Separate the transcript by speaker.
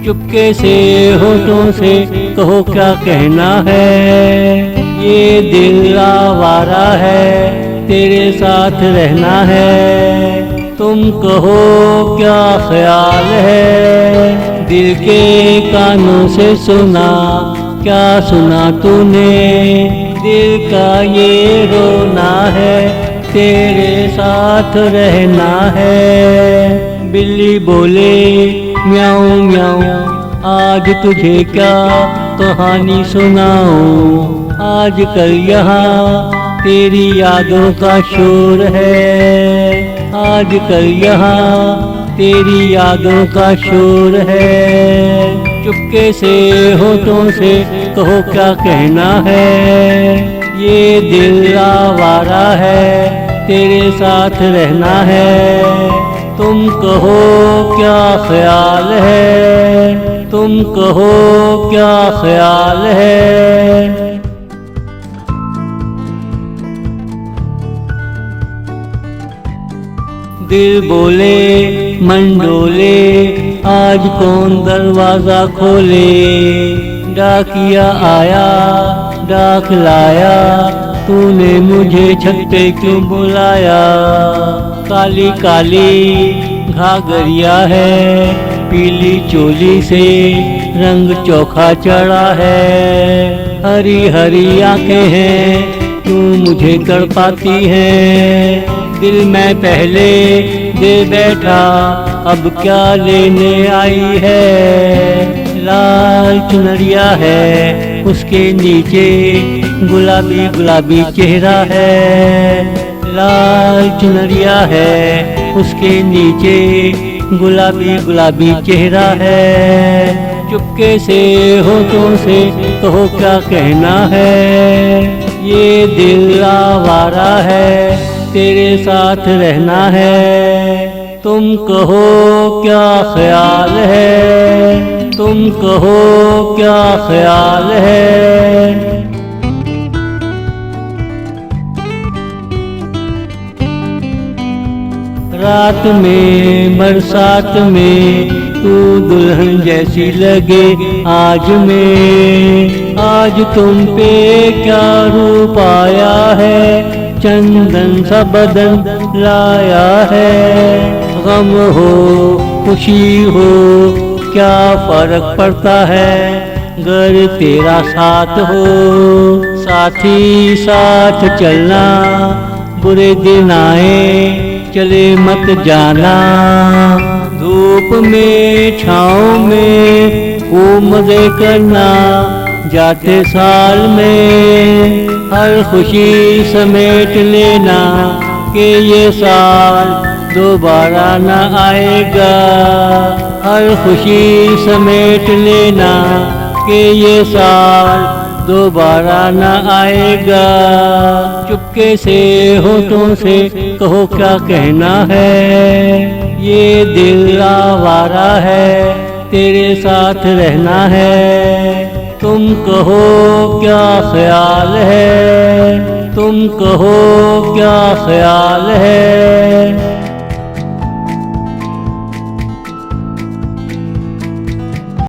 Speaker 1: चुपके से होठों से कहो क्या कहना है। ये दिल आवारा है, तेरे साथ रहना है। तुम कहो क्या ख्याल है, दिल के कानों से सुना, क्या सुना तूने। दिल का ये रोना है, तेरे साथ रहना है। बिल्ली बोले म्याऊं म्याऊं, आज तुझे क्या कहानी सुनाऊं। आज कल यहाँ तेरी यादों का शोर है, आज कल यहाँ तेरी यादों का शोर है। चुपके से होठों से कहो क्या कहना है। ये दिल आवारा है, तेरे साथ रहना है। तुम कहो क्या ख्याल है, तुम कहो क्या ख्याल है। दिल बोले मन डोले, आज कौन दरवाजा खोले। डाकिया आया डाक लाया, तूने मुझे छत पे क्यों बुलाया। काली काली घाघरिया है, पीली चोली से रंग चोखा चढ़ा है। हरी हरी आंखें हैं, तू मुझे तड़पाती है। दिल मैं पहले दे बैठा, अब क्या लेने आई है। लाल चुनरिया है, उसके नीचे गुलाबी गुलाबी चेहरा है। लाल चुनरिया है, उसके नीचे गुलाबी गुलाबी चेहरा है। चुपके से होठों से कहो क्या कहना है। ये दिल आवारा है, तेरे साथ रहना है। तुम कहो क्या ख्याल है, तुम कहो क्या ख्याल है। रात में बरसात में तू दुल्हन जैसी लगे आज में। आज तुम पे क्या रूप आया है, चंदन सा बदन लाया है। गम हो खुशी हो क्या फर्क पड़ता है, घर तेरा साथ हो। साथी साथ चलना, बुरे दिन आए चले मत जाना। धूप में छाँव में खूब मजे करना, जाते साल में हर खुशी समेट लेना। कि ये साल दोबारा न आएगा, हर खुशी समेट लेना। कि ये साल दोबारा न आएगा। चुपके से होठों से कहो क्या कहना है। ये दिल आवारा है, तेरे साथ रहना है। तुम कहो क्या ख्याल है, तुम कहो क्या ख्याल है।